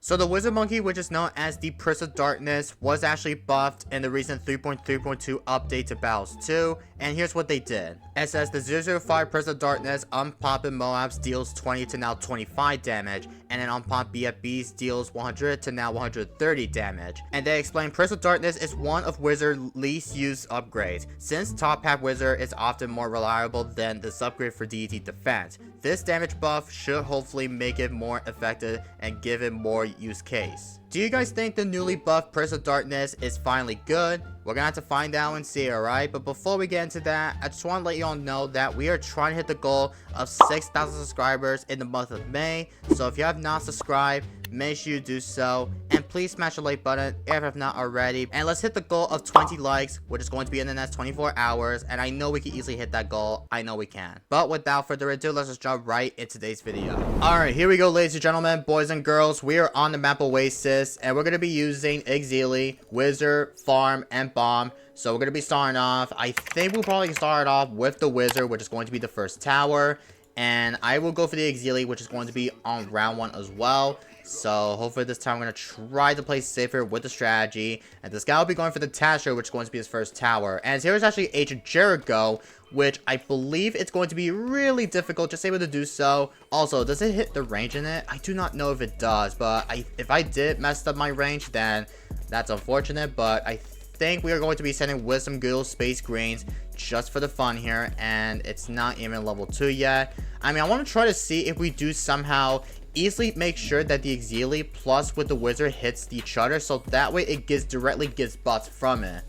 So the Wizard Monkey, which is known as the Prince of Darkness, was actually buffed in the recent 3.3.2 update to Battles 2, and here's what they did. It says the 005 Prince of Darkness unpopping Moabs deals 20 to now 25 damage, and then unpopped BFBs deals 100 to now 130 damage. And they explain Prince of Darkness is one of Wizard's least used upgrades, since Top Pack Wizard is often more reliable than this upgrade for deity defense. This damage buff should hopefully make it more effective and give it more use case. Do you guys think the newly buffed Prince of Darkness is finally good? We're gonna have to find out and see, alright? But before we get into that, I just want to let you all know that we are trying to hit the goal of 6,000 subscribers in the month of May. So if you have not subscribed, make sure you do so, and please smash the like button if you have not already, and let's hit the goal of 20 likes, which is going to be in the next 24 hours, and I know we can easily hit that goal. I know we can. But without further ado, let's just jump right into today's video. Alright, here we go, ladies and gentlemen, boys and girls. We are on the map Oasis, and we're going to be using Exili, Wizard, Farm, and Bomb. So we're going to be starting off, I think we'll probably start off with the Wizard, which is going to be the first tower, and I will go for the Exili, which is going to be on round 1 as well. So hopefully this time I'm going to try to play safer with the strategy. And this guy will be going for the Tasher, which is going to be his first tower. And here is actually Agent Jericho, which I believe it's going to be really difficult just able to do so. Also, does it hit the range in it? I do not know if it does, but if I did mess up my range, then that's unfortunate. But I think we are going to be sending with some good old Space Greens just for the fun here. And it's not even level 2 yet. I mean, I want to try to see if we do somehow easily make sure that the Exili plus with the Wizard hits each other, so that way it directly gets buffs from it.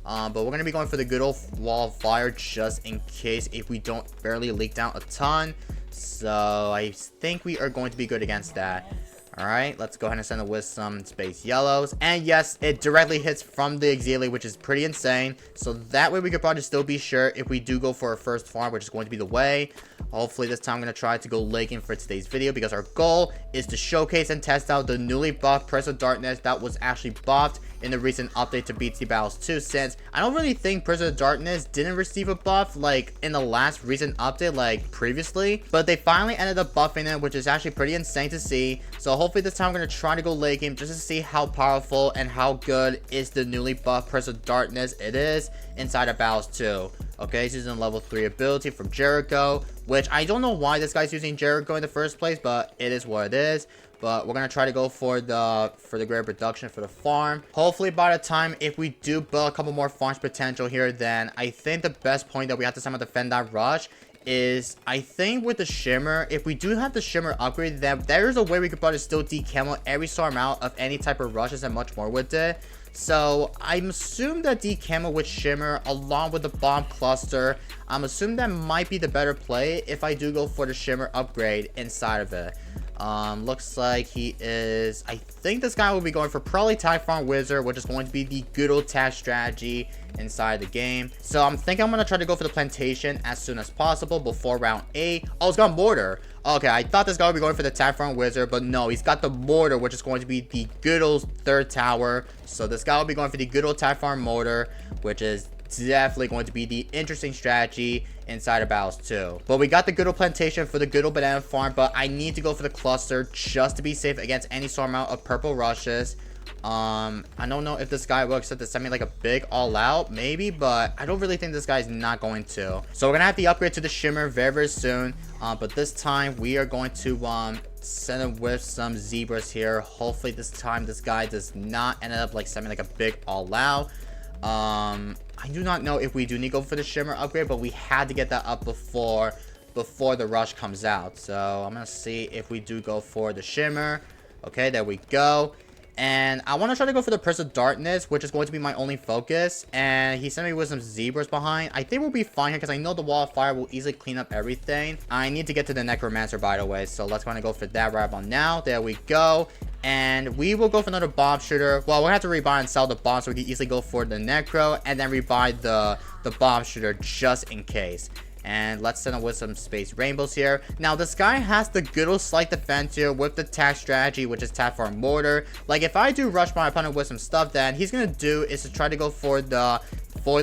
But we're going to be going for the good old wall of fire just in case if we don't barely leak down a ton. So I think we are going to be good against that. Alright, let's go ahead and send it with some space yellows. And yes, it directly hits from the Exili, which is pretty insane. So that way we could probably still be sure if we do go for our first farm, which is going to be the way. Hopefully this time I'm going to try to go legging for today's video, because our goal is to showcase and test out the newly buffed Prince of Darkness that was actually buffed in the recent update to BT Battles 2, since I don't really think Prince of Darkness didn't receive a buff like in the last recent update like previously, but they finally ended up buffing it, which is actually pretty insane to see. So hopefully this time I'm going to try to go late game just to see how powerful and how good is the newly buffed Prince of Darkness it is inside of Battles 2. Okay, he's using level 3 ability from Jericho, which I don't know why this guy's using Jericho in the first place, but it is what it is. But we're gonna try to go for the greater production for the farm. Hopefully by the time if we do build a couple more farms potential here, then I think the best point that we have to somehow defend that rush is, I think with the shimmer, if we do have the shimmer upgrade, then there is a way we could probably still decamo every star amount of any type of rushes and much more with it. So I'm assuming that decamo with shimmer along with the bomb cluster, I'm assuming that might be the better play if I do go for the shimmer upgrade inside of it. Looks like he is, I think this guy will be going for probably Typhon Wizard, which is going to be the good old tag strategy inside the game. So I'm thinking I'm going to try to go for the plantation as soon as possible before round 8. Oh, it's got mortar. Okay, I thought this guy would be going for the Typhon Wizard, but no, he's got the mortar, which is going to be the good old third tower. So this guy will be going for the good old Typhon mortar, which is definitely going to be the interesting strategy inside of Battles 2. But we got the good old plantation for the good old banana farm, but I need to go for the cluster just to be safe against any sort amount of purple rushes. I don't know if this guy will accept to send me like a big all out, maybe, but I don't really think this guy's not going to. So we're gonna have the upgrade to the shimmer very soon. But this time we are going to send him with some zebras here. Hopefully this time this guy does not end up like sending like a big all out. I do not know if we do need to go for the shimmer upgrade, but we had to get that up before the rush comes out. So I'm gonna see if we do go for the shimmer. Okay, there we go. And I want to try to go for the Prince of Darkness, which is going to be my only focus. And he sent me with some zebras behind. I think we'll be fine here because I know the wall of fire will easily clean up everything. I need to get to the Necromancer, by the way. So let's go for that right about now. There we go. And we will go for another bomb shooter. Well, we'll have to rebuy and sell the bomb so we can easily go for the Necro. And then rebuy the bomb shooter just in case. And let's send him with some space rainbows here. Now, this guy has the good old slight defense here with the tag strategy, which is tap for mortar. Like, if I do rush my opponent with some stuff, then he's gonna do is to try to go for the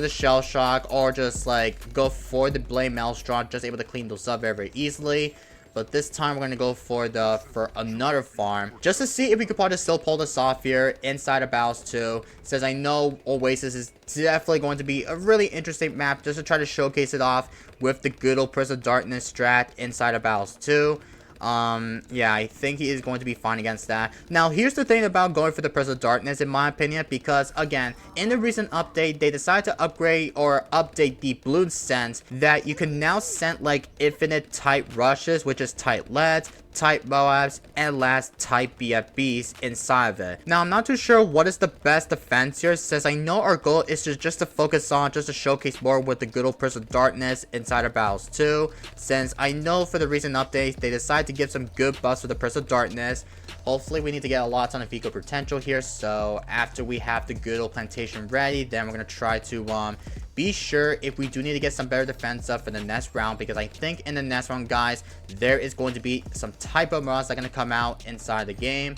shell shock, or just like go for the blade maelstrom, just able to clean those up very easily. but this time we're gonna go for another farm just to see if we could probably still pull this off here inside of Battles 2. Since I know Oasis is definitely going to be a really interesting map just to try to showcase it off with the good old Prince of Darkness strat inside of Battles 2. Yeah, I think he is going to be fine against that. Now, here's the thing about going for the Prince of Darkness, in my opinion, because, again, in the recent update, they decided to upgrade or update the Bloons sense that you can now send, like, infinite type rushes, which is type leads, type Moabs, and last type BFBs inside of it. Now, I'm not too sure what is the best defense here, since I know our goal is just to focus on, just to showcase more with the good old Prince of Darkness inside of Battles 2, since I know for the recent updates, they decided to give some good buffs for the Prince of Darkness. Hopefully, we need to get a lot ton of eco potential here, so after we have the good old plantation ready, then we're going to try to, be sure if we do need to get some better defense up for the next round, because I think in the next round, guys, there is going to be some type of mods that are going to come out inside the game.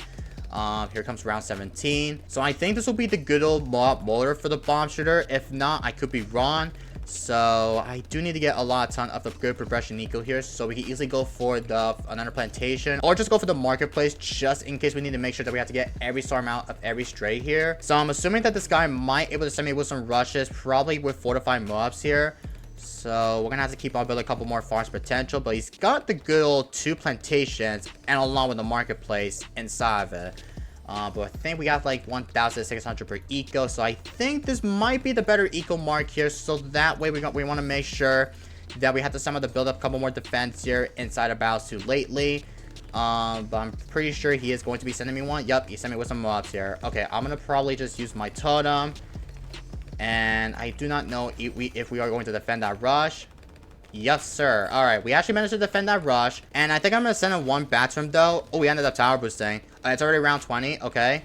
Here comes round 17. So I think this will be the good old mob motor for the bomb shooter. If not, I could be wrong. So I do need to get a ton of the good progression eco here, so we can easily go for another plantation, or just go for the marketplace, just in case we need to make sure that we have to get every star amount of every stray here. So I'm assuming that this guy might able to send me with some rushes, probably with fortified mobs here. So we're gonna have to keep on building a couple more farms potential, but he's got the good old 2 plantations and along with the marketplace inside of it. But I think we got like 1,600 per eco, so I think this might be the better eco mark here. So that way we want to make sure that we have to somehow to build up a couple more defense here inside of Battles 2 lately. But I'm pretty sure he is going to be sending me one. Yep, he sent me with some mobs here. Okay, I'm gonna probably just use my totem, and I do not know if we are going to defend that rush. Yes, sir. All right, we actually managed to defend that rush, and I think I'm gonna send in one back to him though. Oh, we ended up tower boosting. It's already round 20. Okay.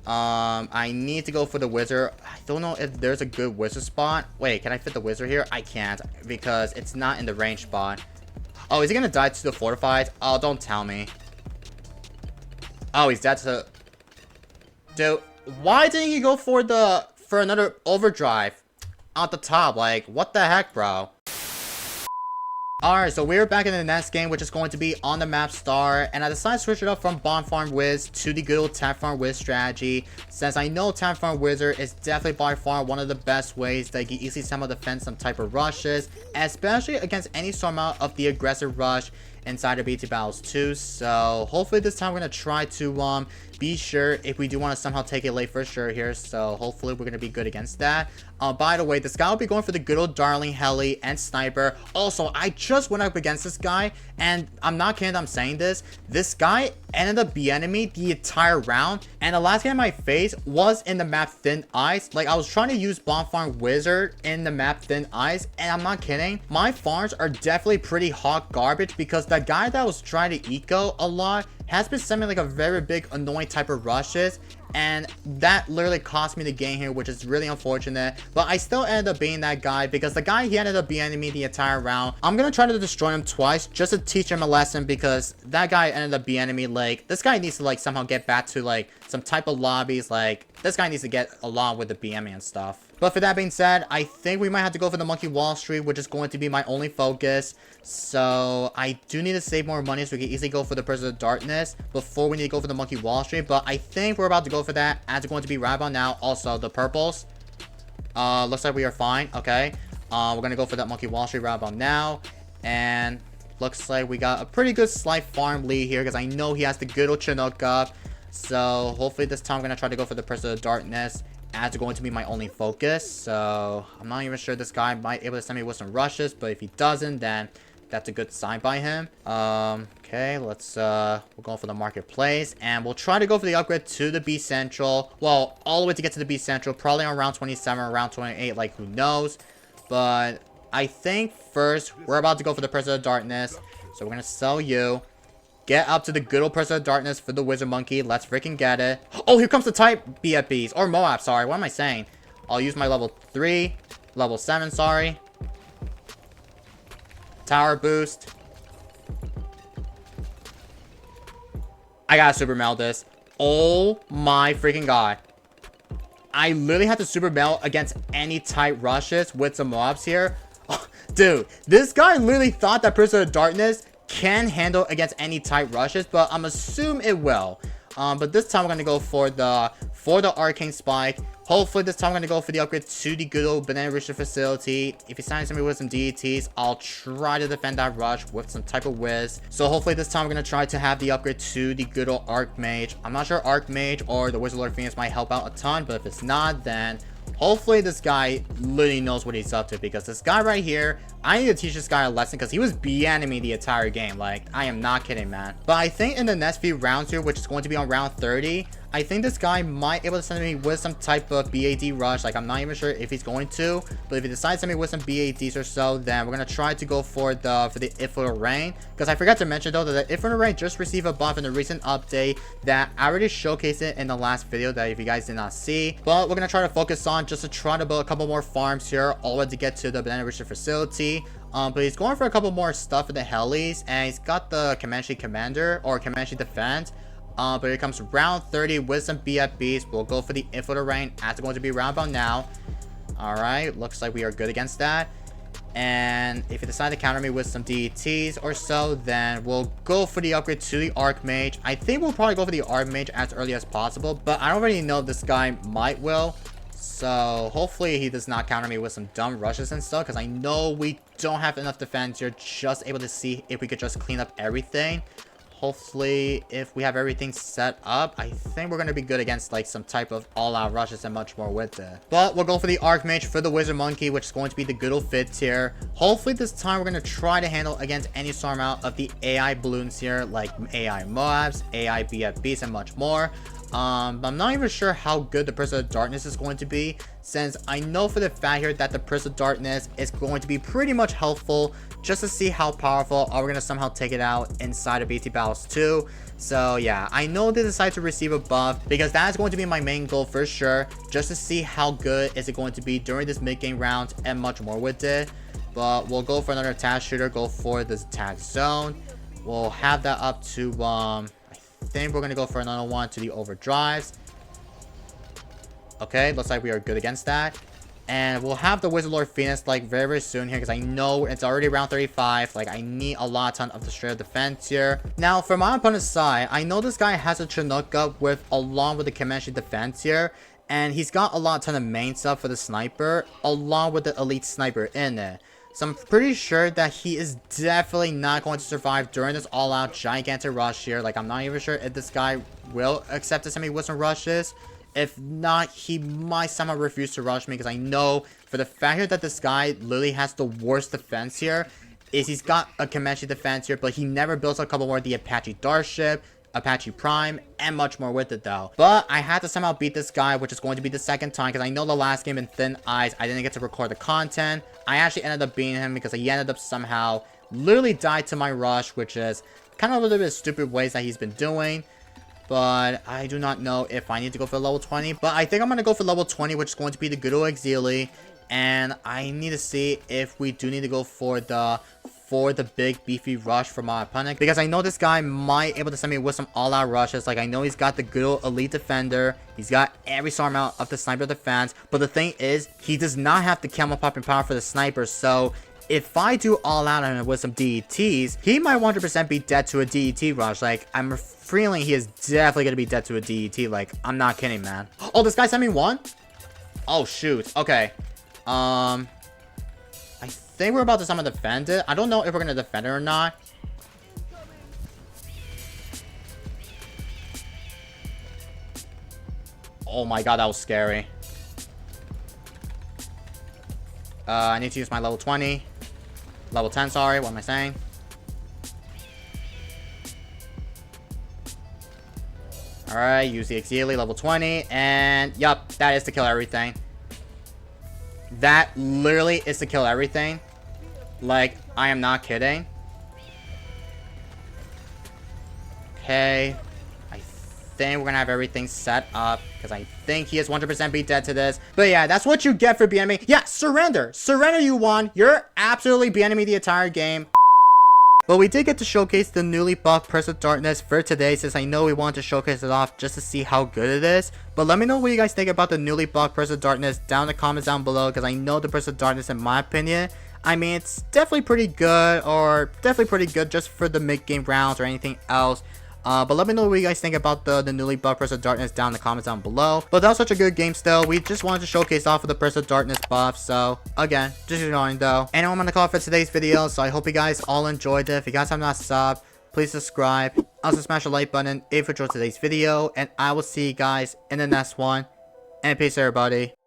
I need to go for the wizard. I don't know if there's a good wizard spot. Wait, can I fit the wizard here? I can't, because it's not in the range spot. Oh, is he gonna die to the fortified? Oh, don't tell me. Oh, he's dead to... Dude, why didn't he go for another overdrive at the top? Like, what the heck, bro? Alright, so we're back in the next game, which is going to be on the map Star, and I decided to switch it up from Bomb Farm Wiz to the good old Tank Farm Wiz strategy, since I know Tank Farm Wizard is definitely by far one of the best ways that you can easily somehow defend some type of rushes, especially against any sort of the aggressive rush inside of BT Battles 2. So hopefully this time we're going to try to be sure if we do want to somehow take it late for sure here, so hopefully we're going to be good against that. By the way, this guy will be going for the good old Darling Heli and Sniper. Also, I just went up against this guy, and I'm not kidding, I'm saying this guy ended up being enemy the entire round, and the last game I faced was in the map Thin Ice. Like, I was trying to use Bomb Farm Wizard in the map Thin Ice, and I'm not kidding, my farms are definitely pretty hot garbage, because the guy that was trying to eco a lot has been sending like a very big annoying type of rushes, and that literally cost me the game here, which is really unfortunate. But I still ended up being that guy, because the guy, he ended up being enemy the entire round. I'm gonna try to destroy him twice just to teach him a lesson, because that guy ended up being enemy. Like, this guy needs to like somehow get back to like some type of lobbies. Like, this guy needs to get along with the BM and stuff. But for that being said, I think we might have to go for the Monkey Wall Street, which is going to be my only focus. So I do need to save more money so we can easily go for the Prince of Darkness before we need to go for the Monkey Wall Street. But I think we're about to go for that, as we're going to be right about now. Also, the purples. Looks like we are fine. Okay. We're going to go for that Monkey Wall Street right about now. And looks like we got a pretty good slight farm lead here, because I know he has the good old Chinook up. So hopefully this time I'm going to try to go for the Prince of Darkness, as going to be my only focus. So I'm not even sure this guy might be able to send me with some rushes, but if he doesn't, then that's a good sign by him. Okay, let's we're going for the marketplace, and we'll try to go for the upgrade to the B Central. Well, all the way to get to the B Central, probably on round 27 or round 28, like, who knows. But I think first we're about to go for the Prince of Darkness, so we're gonna sell you. Get up to the good old Prince of Darkness for the Wizard Monkey. Let's freaking get it. Oh, here comes the type BFBs. Or Moab, sorry. What am I saying? I'll use my level 3. Level 7, sorry. Tower boost. I gotta super meld this. Oh my freaking god. I literally had to super meld against any type rushes with some mobs here. Oh, dude, this guy literally thought that Prince of Darkness can handle against any tight rushes, but I'm assuming it will. But this time we're gonna go for the arcane spike. Hopefully this time I'm gonna go for the upgrade to the good old banana rooster facility. If he signs me with some DETs, I'll try to defend that rush with some type of whiz. So hopefully this time we're gonna try to have the upgrade to the good old archmage. I'm not sure archmage or the Wizard Lord Phoenix might help out a ton, but if it's not, then hopefully this guy literally knows what he's up to, because this guy right here, I need to teach this guy a lesson, because he was BNing me the entire game. Like, I am not kidding, man. But I think in the next few rounds here, which is going to be on round 30, I think this guy might be able to send me with some type of BAD rush. Like, I'm not even sure if he's going to, but if he decides to send me with some BADs or so, then we're going to try to go for the Infinite Rain. Because I forgot to mention, though, that the Infinite Rain just received a buff in the recent update that I already showcased it in the last video that if you guys did not see. But we're going to try to focus on just to try to build a couple more farms here, all the way to get to the Banana Rooster facility. But he's going for a couple more stuff for the helis, and he's got the Comanche Commander, or Comanche Defense. But here comes round 30 with some BFBs. We'll go for the Infinite Rain as it's going to be round about now. Alright, looks like we are good against that. And if you decide to counter me with some DETs or so, then we'll go for the upgrade to the Archmage. I think we'll probably go for the Archmage as early as possible, but I don't really know if this guy might will. So hopefully he does not counter me with some dumb rushes and stuff, because I know we don't have enough defense here. Just able to see if we could just clean up everything. Hopefully, if we have everything set up, I think we're going to be good against, like, some type of all-out rushes and much more with it. But we'll go for the Archmage for the Wizard Monkey, which is going to be the good old fit tier. Hopefully, this time, we're going to try to handle against any sort amount of the AI Bloons here, like AI Moabs, AI BFBs, and much more. I'm not even sure how good the Prison of Darkness is going to be, since I know for the fact here that the Prison of Darkness is going to be pretty much helpful just to see how powerful are we going to somehow take it out inside of BT Battles 2. So yeah, I know they decide to receive a buff, because that is going to be my main goal for sure, just to see how good is it going to be during this mid-game round and much more with it. But we'll go for another attack shooter, go for this attack zone. We'll have that up to I think we're going to go for another one to the overdrives. Okay, looks like we are good against that. And we'll have the Wizard Lord Phoenix, like, very, very soon here, because I know it's already around 35. Like, I need a ton of the straight up defense here. Now, for my opponent's side, I know this guy has a Chinook up along with the Comanche defense here. And he's got a ton of main stuff for the sniper, along with the elite sniper in it. So I'm pretty sure that he is definitely not going to survive during this all-out gigantic rush here. Like, I'm not even sure if this guy will accept to send me with some rushes. If not, he might somehow refuse to rush me, because I know for the fact here that this guy literally has the worst defense here is he's got a Comanche defense here, but he never builds a couple more of the Apache Starship, Apache Prime, and much more with it though. But I had to somehow beat this guy, which is going to be the second time, because I know the last game in Thin Ice, I didn't get to record the content. I actually ended up beating him because he ended up somehow literally died to my rush, which is kind of a little bit of stupid ways that he's been doing. But I do not know if I need to go for level 20. But I think I'm going to go for level 20, which is going to be the good old Exili. And I need to see if we do need to go for the big beefy rush for my opponent, because I know this guy might able to send me with some all-out rushes. Like, I know he's got the good old elite defender, he's got every sort amount of the sniper defense, but the thing is, he does not have the camo popping power for the sniper. So if I do all out on him with some DETs, he might 100% be dead to a DET rush. Like, I'm feeling he is definitely gonna be dead to a DET. Like, I'm not kidding, man. Oh, this guy sent me one? Oh shoot. Okay, I think we're about to somehow defend it. I don't know if we're gonna defend it or not. Oh my god, that was scary. I need to use my level 20. Level 10, sorry. What am I saying? Alright, use the Exili, level 20. And, yup, that is to kill everything. That literally is to kill everything. Like, I am not kidding. Okay. I think we're gonna have everything set up, because I think he is 100% be dead to this. But yeah, that's what you get for being enemy. Yeah, surrender. Surrender, you won. You're absolutely being enemy the entire game. But we did get to showcase the newly buffed Prison of Darkness for today, since I know we wanted to showcase it off just to see how good it is. But let me know what you guys think about the newly buffed Prison of Darkness down in the comments down below, because I know the Prison of Darkness, in my opinion, I mean, it's definitely pretty good, or definitely pretty good just for the mid-game rounds or anything else. But let me know what you guys think about the newly buffed Prince of Darkness down in the comments down below. But that was such a good game still. We just wanted to showcase off of the Prince of Darkness buff. So, again, just ignoring though. And I'm gonna call it for today's video. So I hope you guys all enjoyed it. If you guys have not subbed, please subscribe. Also smash the like button if you enjoyed today's video. And I will see you guys in the next one. And peace everybody.